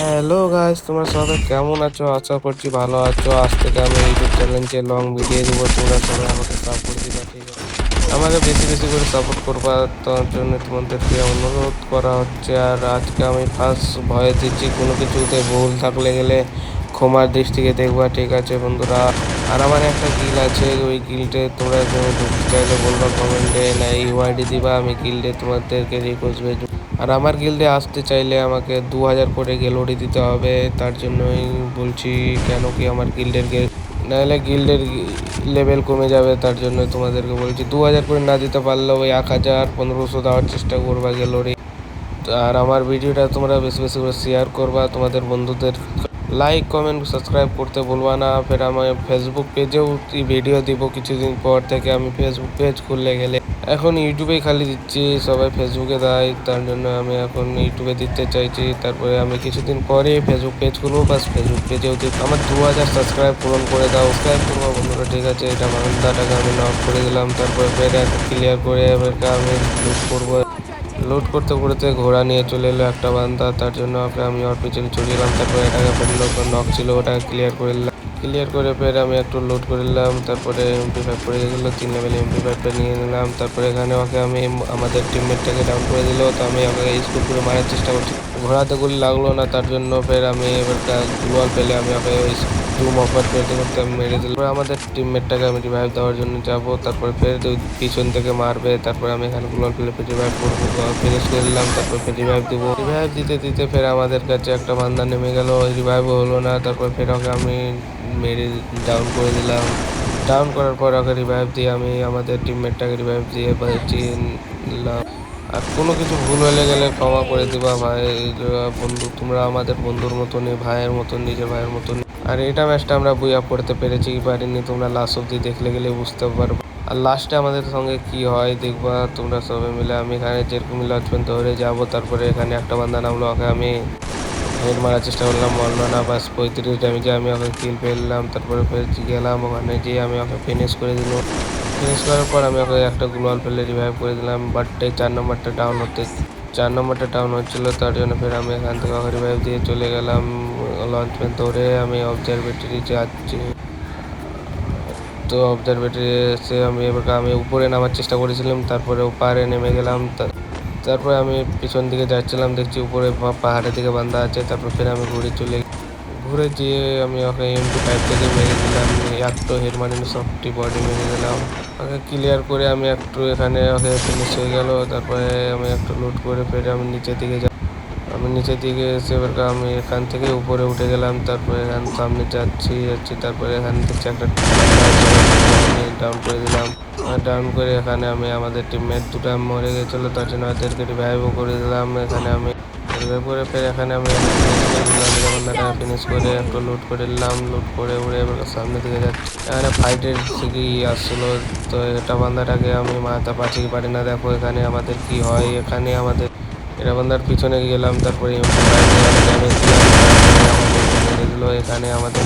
Hello guys, তোমরা সবাই কেমন আছো? আশা করছি ভালো আছো। আজ থেকে আমি ইউটিউব চ্যানেলে লং ভিডিও দেবো, তোমরা সবাই আমাকে সাপোর্ট দিবা, ঠিক আছে? আমাকে বেশি বেশি করে সাপোর্ট করবা, তার জন্য তোমাদেরকে অনুরোধ করা হচ্ছে। আর আজকে আমি ফার্স্ট ভয়েস দিচ্ছি, কোনো কিছুতে ভুল থাকলে গেলে ক্ষমার দৃষ্টিকে দেখবা, ঠিক আছে বন্ধুরা? আর আমার একটা গিল আছে, ওই গিলটে তোমরা ঢুকতে চাইলে বলবা কমেন্টে, না ইউআইডি দিবা, আমি গিল্ডে তোমাদেরকে রিকোয়েস্ট ভেজব। আর আমার গিল্ডে আসতে চাইলে আমাকে 2000 করে গ্যালোরি দিতে হবে। তার জন্যই বলছি, কেন কি আমার নাহলে গিল্ডের লেভেল কমে যাবে। তার জন্য তোমাদেরকে বলছি, 2000 করে না দিতে পারলেও ওই 1000 1500 দেওয়ার চেষ্টা করবা গ্যালোরি। আর আমার ভিডিওটা তোমরা বেশি বেশি করে শেয়ার করবা তোমাদের বন্ধুদের, লাইক কমেন্ট সাবস্ক্রাইব করতে ভুলবা না। ফের আমি ফেসবুক পেজেও ভিডিও দিব কিছুদিন পর থেকে। আমি ফেসবুক পেজ খুললে গেলে এখন ইউটিউবেই খালি দিচ্ছি, সবাই ফেসবুকে দেয়, তার জন্য আমি এখন ইউটিউবে দিতে চাইছি। তারপরে আমি কিছুদিন পরে ফেসবুক পেজ খুলবো, বাস ফেসবুক পেজেও দিব। আমার 2000 সাবস্ক্রাইব পূরণ করে দাও, সাবস্ক্রাইব করবো বন্ধুরা, ঠিক আছে? এটা বান্দাটাকে আমি নক করে দিলাম। তারপরে ফের ক্লিয়ার করে এবারকে আমি লুট করবো। লোড করতে করতে ঘোড়া নিয়ে চলে এলো একটা বান্দা, তার জন্য ওকে আমি ওর পিছনে চলে গেলাম। তারপরে এটাকে ফেললো, নক ছিল, ওটাকে ক্লিয়ার করে নিলাম। ক্লিয়ার করে ফের আমি একটু লোড করে নিলাম। তারপরে MP5 পড়ে গেছিলো, 3 লেভেল MP5টা নিয়ে নিলাম। তারপরে এখানে ওকে আমি আমাদের টিমমেটটাকে ডাউন করে দিল, তো আমি ওকে স্কুল করে মারার চেষ্টা করছি। ঘোড়াতে গুলি লাগলো না, তার জন্য ফের আমি এবার গ্লোয়াল পেলে আমি ওকে ওই জুম অফার করতে করতে আমি মেরে দিলাম। তারপরে আমাদের টিমমেটটাকে আমি রিভাইভ দেওয়ার জন্য যাবো, তারপরে ফের পিছন থেকে মারবে। তারপরে আমি এখানে গ্লোয়াল পেলে রিভাইভ করবো, ফিনিশ করে দিলাম। তারপর ফের রিভাইভ দেবো, রিভাইভ দিতে দিতে ফের আমাদের কাছে একটা বান্দা নেমে গেল, রিভাইভও হলো না। তারপর ফের ওকে আমি মেরে ডাউন করে দিলাম। ডাউন করার পর ওকে রিভাইভ দিয়ে আমি আমাদের টিমমেটটাকে রিভাইভ দিয়ে বাঁচিয়ে নিলাম। আর কোনো কিছু ভুল হলে গেলে ক্ষমা করে দিবা ভাই, বন্ধু তোমরা আমাদের বন্ধুর মতনই, ভাইয়ের মতন, নিজের ভাইয়ের মতন। আর এটা ম্যাচটা আমরা বুই আপ করতে পেরেছি কি পারিনি তোমরা লাস্ট অব্দি দেখলে গেলে বুঝতে পারবে। আর লাস্টে আমাদের সঙ্গে কি হয় দেখবা তোমরা সবাই মিলে। আমি এখানে যেরকম লঞ্চম্যান ধরে যাবো, তারপরে এখানে একটা বান্দা নামলো, ওকে আমি হেড মারার চেষ্টা করলাম, মরলো না। বাস 35 ড্যামেজে আমি ওকে কিল পেলাম। তারপরে ফের গেলাম ওখানে গিয়ে আমি ওকে ফিনিশ করে দিলাম। ফিনিশ করার পর আমি ওকে একটা গ্লোয়াল ফেলে রিভাইভ করে দিলাম। বাট এই 4 নম্বরটা ডাউন হচ্ছিলো, তার জন্য ফের আমি এখান থেকে ওকে রিভাইভ দিয়ে চলে গেলাম লঞ্চম্যান ধরে। আমি অবজারভেটরি যাচ্ছি, তো অবজারভেটরি এসে আমি উপরে নামার চেষ্টা করেছিলাম, তারপরে পাহাড়ে নেমে গেলাম। তারপরে আমি পিছন দিকে যাচ্ছিলাম, দেখছি উপরে পাহাড়ের দিকে বান্ধা আছে। তারপর ফের আমি ঘুরে যেয়ে আমি ওকে MP5 থেকে মেরে দিলাম। একটু হেড মারিনি, সবটি বডি মেরে দিলাম। ওকে ক্লিয়ার করে আমি একটু এখানে ওকে ফিনিশ হয়ে গেল। তারপরে আমি একটু লুট করে ফের আমি নিচের দিকে এসে এবার আমি এখান থেকে উপরে উঠে গেলাম। তারপরে এখান সামনে যাচ্ছি, তারপরে এখান থেকে একটা ডাউন করে দিলাম। ডাউন করে এখানে আমি আমাদের টিমমেট দুটো মরে গেছিলো, তার জন্য ওদেরকে রিভাইভও করে দিলাম। এখানে আমি রিভাইভ করে ফের এখানে আমি ফিনিশ করে একটু লুট করে নিলাম। লুট করে উড়ে এবার সামনে দিকে যাচ্ছি। এখানে ফাইটের থেকে আসছিলো, তো এটা বান্দাটাকে আমি মারতে পারছি কি পারি না। দেখো এখানে আমাদের কি হয়, এখানে আমাদের এটা বান্দার পিছনে গেলাম। তারপরে ড্যামেজ দিলাম, মেরে দিল। এখানে আমাদের